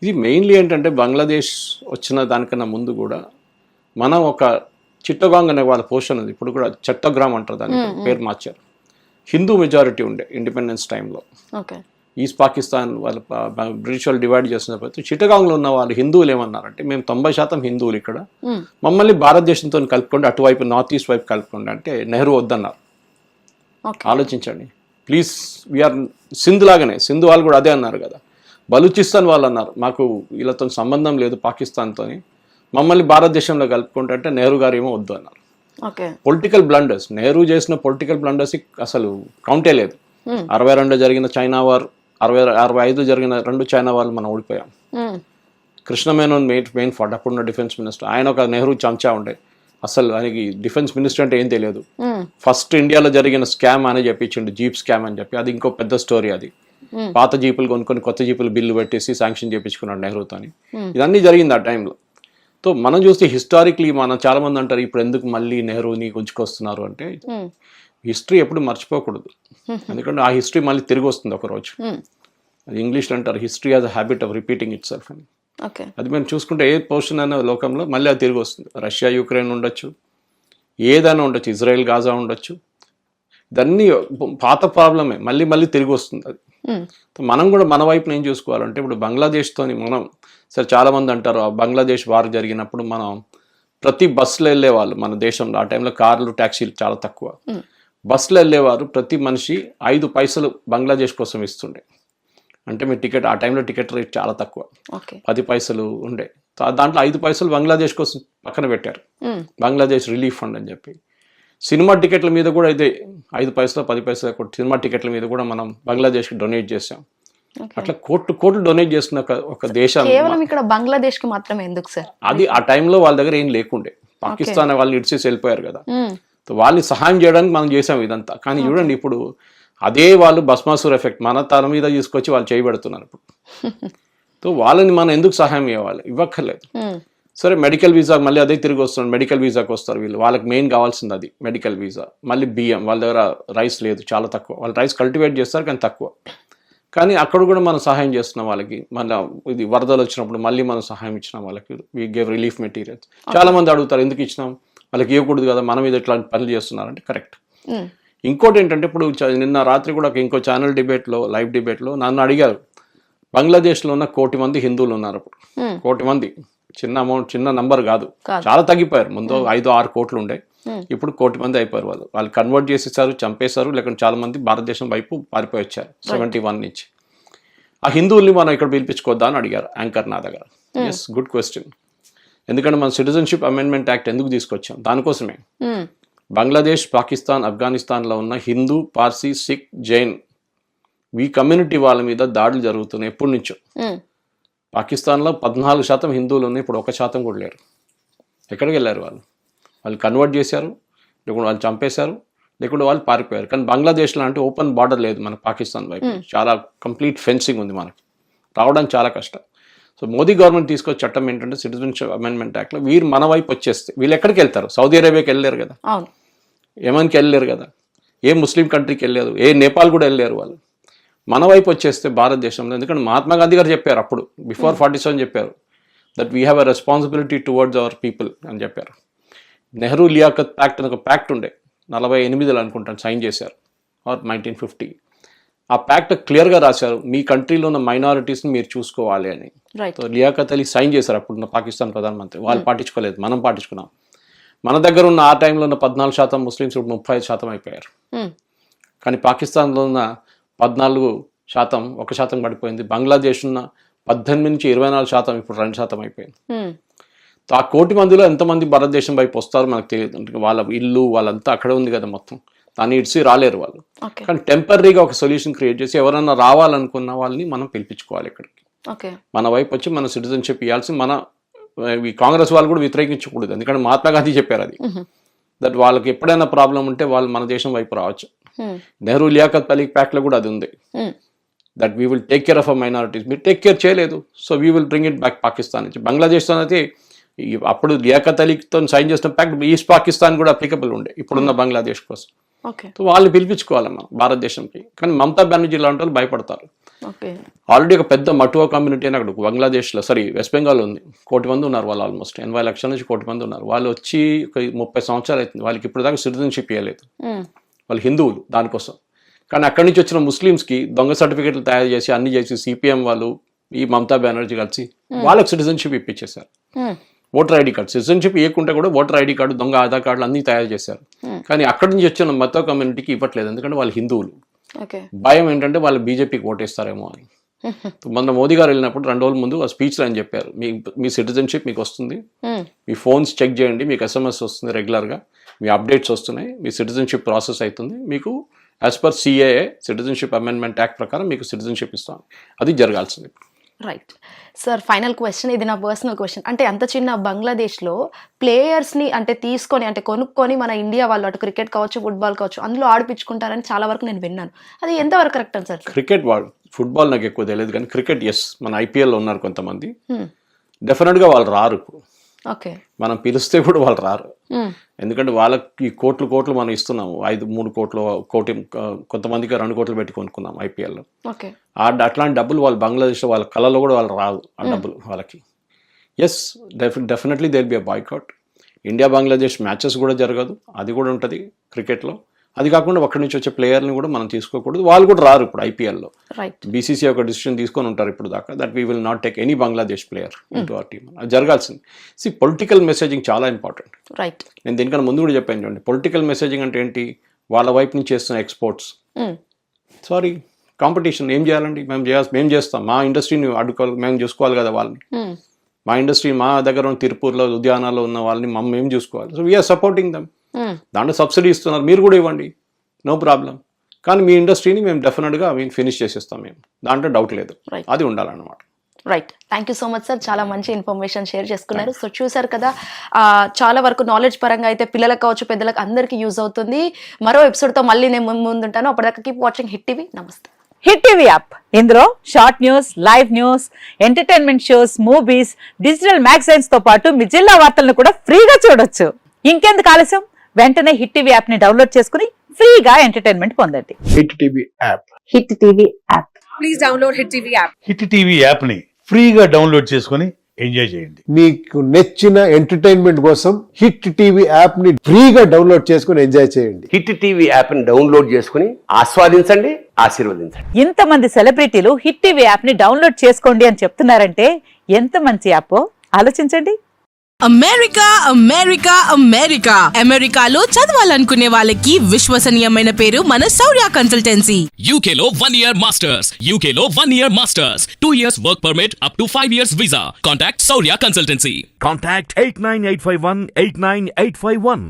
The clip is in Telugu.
ఇది మెయిన్లీ ఏంటంటే బంగ్లాదేశ్ వచ్చిన దానికన్నా ముందు కూడా మనం ఒక చిట్టగాంగ్ అనే వాళ్ళ పోర్షన్ ఉంది, ఇప్పుడు కూడా చట్టగ్రామ్ అంటారు దాని పేరు మార్చారు. హిందూ మెజారిటీ ఉండే ఇండిపెండెన్స్ టైంలో. ఈస్ట్ పాకిస్తాన్ వాళ్ళు బ్రిటిష్ వాళ్ళు డివైడ్ చేసినప్పుడు చిట్టగాంగ్లో ఉన్న వాళ్ళు హిందువులు ఏమన్నారంటే మేము 90% హిందువులు ఇక్కడ, మమ్మల్ని భారతదేశంతో కలుపుకోండి, అటువైపు నార్త్ ఈస్ట్ వైపు కలుపుకోండి అంటే నెహ్రూ వద్దన్నారు. ఆలోచించండి ప్లీజ్. వీఆర్ సింధు లాగానే, సింధు వాళ్ళు కూడా అదే అన్నారు కదా. బలూచిస్తాన్ వాళ్ళు అన్నారు మాకు వీళ్ళతో సంబంధం లేదు పాకిస్తాన్తో, మమ్మల్ని భారతదేశంలో కలుపుకుంటే అంటే నెహ్రూ గారు ఏమో వద్దు అన్నారు. పొలిటికల్ బ్లండర్స్, నెహ్రూ చేసిన పొలిటికల్ బ్లండర్స్ అసలు కౌంటే లేదు. 62 జరిగిన చైనా వార్, 65 జరిగిన 2 చైనా వార్లు మనం ఓడిపోయాం. కృష్ణ మేనన్ మెయిన్ ఫాట్ అప్పుడున్న డిఫెన్స్ మినిస్టర్, ఆయన ఒక నెహ్రూ చంచా ఉండే, అసలు ఆయనకి డిఫెన్స్ మినిస్టర్ అంటే ఏం తెలియదు. ఫస్ట్ ఇండియాలో జరిగిన స్కామ్ అని చెప్పించిండు, జీప్ స్కామ్ అని చెప్పి, అది ఇంకో పెద్ద స్టోరీ. అది పాత జీపులు కొనుక్కొని కొత్త జీపులు బిల్లు పెట్టేసి శాంక్షన్ చేయించుకున్నాడు నెహ్రూతో. ఇదన్నీ జరిగింది ఆ టైంలో. సో మనం చూస్తే హిస్టారిక్లీ మనం చాలా మంది అంటారు ఇప్పుడు ఎందుకు మళ్ళీ నెహ్రూని గుంజుకొస్తున్నారు అంటే, హిస్టరీ ఎప్పుడు మర్చిపోకూడదు, ఎందుకంటే ఆ హిస్టరీ మళ్ళీ తిరిగి వస్తుంది ఒకరోజు. అది ఇంగ్లీష్లో అంటారు history has a habit of repeating it self అని. అది మేము చూసుకుంటే ఏ పోర్షన్ అయినా లోకంలో మళ్ళీ అది తిరిగి వస్తుంది. రష్యా యుక్రెయిన్ ఉండొచ్చు, ఏదైనా ఉండొచ్చు, ఇజ్రాయెల్ గాజా ఉండొచ్చు, ఇదన్నీ పాత ప్రాబ్లమే, మళ్ళీ మళ్ళీ తిరిగి వస్తుంది అది. మనం కూడా మన వైపున ఏం చూసుకోవాలంటే, ఇప్పుడు బంగ్లాదేశ్తోని మనం సరే చాలా మంది అంటారు బంగ్లాదేశ్ వార్ జరిగినప్పుడు మనం ప్రతి బస్సులో వెళ్ళేవాళ్ళు మన దేశంలో, ఆ టైంలో కార్లు ట్యాక్సీలు చాలా తక్కువ, బస్సులో వెళ్ళేవారు ప్రతి మనిషి 5 పైసలు బంగ్లాదేశ్ కోసం ఇస్తుండే. అంటే మీ టికెట్ ఆ టైంలో టికెట్ రేట్ చాలా తక్కువ, 10 పైసలు ఉండే, దాంట్లో 5 పైసలు బంగ్లాదేశ్ కోసం పక్కన పెట్టారు, బంగ్లాదేశ్ రిలీఫ్ ఫండ్ అని చెప్పి. సినిమా టికెట్ల మీద కూడా అయితే 5 పైసలు 10 పైసలు సినిమా టికెట్ల మీద కూడా మనం బంగ్లాదేశ్కి డొనేట్ చేసాం. అట్లా కోట్లు డొనేట్ చేస్తున్న ఒక దేశం ఇక్కడ బంగ్లాదేశ్ కి మాత్రమే ఎందుకు సార్? అది ఆ టైంలో వాళ్ళ దగ్గర ఏం లేకుండే, పాకిస్తాన్ వాళ్ళని ఇడిచేసి వెళ్ళిపోయారు కదా, వాళ్ళని సహాయం చేయడానికి మనం చేసాం ఇదంతా. కానీ చూడండి ఇప్పుడు అదే వాళ్ళు భస్మాసుర్ ఎఫెక్ట్ మన తల మీద తీసుకొచ్చి వాళ్ళు చేయబెడుతున్నారు ఇప్పుడు. సో వాళ్ళని మనం ఎందుకు సహాయం ఇవ్వాలి? ఇవ్వక్కర్లేదు. సరే మెడికల్ వీసా మళ్ళీ అదే తిరిగి వస్తున్నాడు, మెడికల్ వీసాకి వస్తారు వీళ్ళు, వాళ్ళకి మెయిన్ కావాల్సింది అది మెడికల్ వీసా. మళ్ళీ బియ్యం, వాళ్ళ దగ్గర రైస్ లేదు, చాలా తక్కువ, వాళ్ళు రైస్ కల్టివేట్ చేస్తారు కానీ తక్కువ. కానీ అక్కడ కూడా మనం సహాయం చేస్తున్నాం వాళ్ళకి. మళ్ళీ ఇది వరదలు వచ్చినప్పుడు మళ్ళీ మనం సహాయం ఇచ్చినాం వాళ్ళకి, వీ గేవ్ రిలీఫ్ మెటీరియల్స్. చాలా మంది అడుగుతారు ఎందుకు ఇచ్చినాం, వాళ్ళకి ఇవ్వకూడదు కదా, మనం ఇది ఇట్లాంటి పనులు చేస్తున్నారంటే కరెక్ట్. ఇంకోటి ఏంటంటే ఇప్పుడు నిన్న రాత్రి కూడా ఇంకో ఛానల్ డిబేట్లో, లైవ్ డిబేట్లో నన్ను అడిగారు, బంగ్లాదేశ్లో ఉన్న 1 కోటి మంది హిందువులు ఉన్నారు ఇప్పుడు. 1 కోటి మంది చిన్న అమౌంట్, చిన్న నంబర్ కాదు, చాలా తగ్గిపోయారు. ముందు 5-6 కోట్లు ఉండే, ఇప్పుడు 1 కోటి మంది అయిపోయారు. వాళ్ళు కన్వర్ట్ చేసేసారు, చంపేశారు, లేకుంటే చాలా మంది భారతదేశం వైపు పారిపోయి వచ్చారు 71 నుంచి. ఆ హిందువుల్ని మనం ఇక్కడ పిలిపించుకోద్దా అని అడిగారు యాంకర్ నా దగ్గర. Yes, good question. ఎందుకంటే మనం సిటిజన్షిప్ అమెండ్మెంట్ యాక్ట్ ఎందుకు తీసుకొచ్చాం? దానికోసమే. బంగ్లాదేశ్, పాకిస్తాన్, ఆఫ్ఘనిస్తాన్లో ఉన్న హిందూ, పార్సీ, సిక్, జైన్ ఈ కమ్యూనిటీ వాళ్ళ మీద దాడులు జరుగుతున్నాయి ఎప్పటి నుంచో. పాకిస్తాన్లో 14% హిందువులు ఉన్నాయి, ఇప్పుడు 1% కూడా లేరు. ఎక్కడికి వెళ్ళారు వాళ్ళు కన్వర్ట్ చేశారు, లేకుంటే వాళ్ళు చంపేశారు, లేకుంటే వాళ్ళు పారిపోయారు. కానీ బంగ్లాదేశ్లో అంటే ఓపెన్ బార్డర్ లేదు మనకు పాకిస్తాన్ వైపు, చాలా కంప్లీట్ ఫెన్సింగ్ ఉంది, మనకి రావడానికి చాలా కష్టం. సో మోదీ గవర్నమెంట్ తీసుకొచ్చే చట్టం ఏంటంటే సిటిజన్షిప్ అమెండ్మెంట్ యాక్ట్లో వీరు మన వైపు వచ్చేస్తే వీళ్ళు ఎక్కడికి వెళ్తారు? సౌదీ అరేబియాకి వెళ్ళలేరు కదా, యెమెన్కి వెళ్ళలేరు కదా, ఏ ముస్లిం కంట్రీకి వెళ్ళలేదు, ఏ నేపాల్ కూడా వెళ్ళలేరు వాళ్ళు. మన వైపు వచ్చేస్తే భారతదేశంలో, ఎందుకంటే మహాత్మా గాంధీ గారు చెప్పారు అప్పుడు బిఫోర్ 47 చెప్పారు that we have a responsibility towards our people అని చెప్పారు. నెహ్రూ లియాఖత్ ప్యాక్ట్ అని ఒక ప్యాక్ట్ ఉండే, 48లో అనుకుంటాను సైన్ చేశారు, ఆర్ 1950. ఆ ప్యాక్ట్ క్లియర్గా రాశారు మీ కంట్రీలో ఉన్న మైనారిటీస్ని మీరు చూసుకోవాలి అని. సో లియాఖత్ అలీ సైన్ చేశారు అప్పుడున్న పాకిస్తాన్ ప్రధానమంత్రి. వాళ్ళు పాటించుకోలేదు, మనం పాటించుకున్నాం. మన దగ్గర ఉన్న ఆ టైంలో ఉన్న 14% ముస్లిమ్స్ ఇప్పుడు 35% అయిపోయారు. కానీ పాకిస్తాన్లో ఉన్న 14% 1% పడిపోయింది. బంగ్లాదేశ్ ఉన్న 18 నుంచి 24% ఇప్పుడు 2% అయిపోయింది. ఆ 1 కోటి మందిలో ఎంతమంది భారతదేశం వైపు వస్తారో మనకు తెలియదు. వాళ్ళ ఇల్లు వాళ్ళంతా అక్కడే ఉంది కదా మొత్తం, దాన్ని ఇడిసి రాలేరు వాళ్ళు. కానీ టెంపరీగా ఒక సొల్యూషన్ క్రియేట్ చేసి ఎవరన్నా రావాలనుకున్న వాళ్ళని మనం పిలిపించుకోవాలి ఇక్కడికి, మన వైపు వచ్చి మన సిటిజన్షిప్ ఇవ్వాల్సి. మన కాంగ్రెస్ వాళ్ళు కూడా వ్యతిరేకించకూడదు, ఎందుకంటే మహాత్మా గాంధీ చెప్పారు అది, దట్ వాళ్ళకి ఎప్పుడైనా ప్రాబ్లం ఉంటే వాళ్ళు మన దేశం వైపు రావచ్చు. నెహ్రూ లియాఖత్ అలీ ప్యాక్ట్లో కూడా అది ఉంది, that we will take care of a minorities. మీరు టేక్ కేర్ చేయలేదు, so we will bring it back Pakistan నుంచి. బంగ్లాదేశ్తో అయితే అప్పుడు లియాఖత్ అలీతో సైన్ చేసిన ప్యాక్ట్ ఈస్ట్ పాకిస్తాన్ కూడా అప్లికబుల్ ఉండే ఇప్పుడున్న బంగ్లాదేశ్ కోసం. ఓకే సో వాళ్ళని పిలిపించుకోవాలి మనం భారతదేశంకి. కానీ మమతా బెనర్జీ లాంటి వాళ్ళు భయపడతారు. ఓకే ఆల్రెడీ ఒక పెద్ద మటువా కమ్యూనిటీ అని అక్కడ బంగ్లాదేశ్లో వెస్ట్ బెంగాల్ ఉంది. 1 కోటి మంది ఉన్నారు వాళ్ళు. ఆల్మోస్ట్ 80 లక్షల నుంచి 1 కోటి మంది ఉన్నారు. వాళ్ళు వచ్చి ఒక 30 సంవత్సరాలు అవుతుంది. వాళ్ళకి ఇప్పుడు దాకా సిటిజన్షిప్ ఇవ్వలేదు. వాళ్ళు హిందువులు దానికోసం. కానీ అక్కడి నుంచి వచ్చిన ముస్లిమ్స్కి దొంగ సర్టిఫికేట్లు తయారు చేసి అన్ని చేసి సిపిఎం వాళ్ళు ఈ మమతా బెనర్జీ కలిసి వాళ్ళకి సిటిజన్షిప్ ఇప్పించేశారు. ఓటర్ ఐడి కార్డు సిటిజన్షిప్ ఇవ్వకుంటే కూడా ఓటర్ ఐడి కార్డు, దొంగ ఆధార్ కార్డులు అన్నీ తయారు చేశారు. కానీ అక్కడి నుంచి వచ్చిన మత కమ్యూనిటీకి ఇవ్వట్లేదు. ఎందుకంటే వాళ్ళు హిందువులు. భయం ఏంటంటే వాళ్ళు బీజేపీకి ఓటేస్తారేమో అని. మొన్న మోదీ గారు వెళ్ళినప్పుడు 2 రోజుల ముందు ఆ స్పీచ్లో ఆయన చెప్పారు, మీ సిటిజన్షిప్ మీకు వస్తుంది, మీ ఫోన్స్ చెక్ చేయండి, మీకు SMS వస్తుంది రెగ్యులర్గా, మీ అప్డేట్స్ వస్తున్నాయి, మీ సిటిజన్షిప్ ప్రాసెస్ అవుతుంది, మీకు as per CAA citizenship amendment act ప్రకారం మీకు సిటిజన్షిప్ ఇస్తాం. అది జరగాల్సింది. రైట్ సార్, ఫైనల్ క్వశ్చన్, ఇది నా పర్సనల్ క్వశ్చన్. అంటే అంత చిన్న బంగ్లాదేశ్లో ప్లేయర్స్ని అంటే తీసుకొని అంటే కొనుక్కొని మన ఇండియా వాళ్ళు అటు క్రికెట్ కావచ్చు, ఫుట్బాల్ కావచ్చు అందులో ఆడిపించుకుంటారని చాలా వరకు నేను విన్నాను. అది ఎంతవరకు కరెక్ట్ అని సార్? క్రికెట్ వాళ్ళు, ఫుట్బాల్ నాకు ఎక్కువ తెలియదు కానీ క్రికెట్ ఎస్, మన IPLలో ఉన్నారు కొంతమంది. డెఫినెట్గా వాళ్ళు రారు. ఇప్పుడు ఓకే మనం పిలిస్తే కూడా వాళ్ళు రారు. ఎందుకంటే వాళ్ళకి కోట్లు మనం ఇస్తున్నాము. 3 కోట్లు, కోటి, కొంతమందికి 2 కోట్లు పెట్టి కొనుక్కున్నాం IPLలో. ఓకే అట్లాంటి డబ్బులు వాళ్ళు బంగ్లాదేశ్లో వాళ్ళ కళలో కూడా వాళ్ళు రాదు ఆ డబ్బులు వాళ్ళకి. Yes, definitely there be a boycott. India Bangladesh matches కూడా జరగదు, అది కూడా ఉంటుంది క్రికెట్లో. అది కాకుండా అక్కడి నుంచి వచ్చే ప్లేయర్ని కూడా మనం తీసుకోకూడదు, వాళ్ళు కూడా రారు ఇప్పుడు IPLలో. BCCI ఒక డిసిషన్ తీసుకొని ఉంటారు ఇప్పుడు దాకా, that we will not take any Bangladesh player into our team. అది జరగాల్సింది. పొలిటికల్ మెసేజింగ్ చాలా ఇంపార్టెంట్. నేను దీనికన్నా ముందు కూడా చెప్పాను చూడండి, పొలిటికల్ మెసేజింగ్ అంటే ఏంటి? వాళ్ళ వైపు నుంచి చేస్తున్న ఎక్స్పోర్ట్స్, కాంపిటీషన్ ఏం చేయాలండి? మేము చేస్తాం, మా ఇండస్ట్రీని అడ్డుకోవాలి, మేము చూసుకోవాలి కదా వాళ్ళని. మా ఇండస్ట్రీ, మా దగ్గర ఉన్న తిరుపూర్లో, ఉద్యానాల్లో ఉన్న వాళ్ళని మేము చూసుకోవాలి. So we are supporting them. దాంట్లో సబ్సిడీ ఇస్తున్నారు, మీరు కూడా ఇవ్వండి, నో ప్రాబ్లం. కానీ మీ ఇండస్ట్రీని మేము డెఫినెట్గా ఫినిష్ చేసేస్తాం మేము, దాంట్లో డౌట్ లేదు. అది ఉండాలన్నమాట. Right, thank you so much sir, చాలా మంచి ఇన్ఫర్మేషన్ షేర్ చేసుకున్నారు. సో చూసారు కదా, చాలా వరకు నాలెడ్జ్ పరంగా అయితే పిల్లలకు కావచ్చు, పెద్దలకు అందరికీ యూజ్ అవుతుంది. మరో ఎపిసోడ్తో మళ్ళీ నేను ముందుంటాను. అప్పటిదాకా కీప్ వాచింగ్ హిట్ టీవీ. నమస్తే. హిట్ టీవీ యాప్, ఇందులో short news, live news, entertainment shows, movies, digital magazines తో పాటు మీ జిల్లా వార్తలను కూడా ఫ్రీగా చూడొచ్చు. ఇంకెందుకు ఆలస్యం, వెంటనే హిట్ టీవీ యాప్ ని డౌన్లోడ్ చేసుకుని ఫ్రీగా ఎంటర్టైన్మెంట్ పొందండి. Hit TV app. Hit TV app. Please download hit TV app. Hit TV app ని ఫ్రీగా డౌన్లోడ్ చేసుకుని ఎంజాయ్ చేయండి. మీకు నచ్చిన ఎంటర్టైన్మెంట్ కోసం హిట్ టీవీ యాప్ ని ఫ్రీగా డౌన్లోడ్ చేసుకుని ఎంజాయ్ చేయండి. హిట్ టీవీ యాప్ ని డౌన్లోడ్ చేసుకుని ఆస్వాదించండి, ఆశీర్వదించండి. ఇంతమంది సెలబ్రిటీలు హిట్ టీవీ యాప్ ని డౌన్లోడ్ చేసుకోండి అని చెప్తున్నారంటే ఎంత మంచి యాప్ ఆలోచించండి. అమెరికా అమెరికా అమెరికా అమెరికాలో చదవాలనుకునే వాళ్ళకి విశ్వసనీయమైన పేరు మన శౌర్య కన్సల్టెన్సీ. UK లో 1 year masters, UK లో 1 year masters, 2 years work permit up to 5 years visa. Contact Saurya Consultancy. Contact 89851 89851.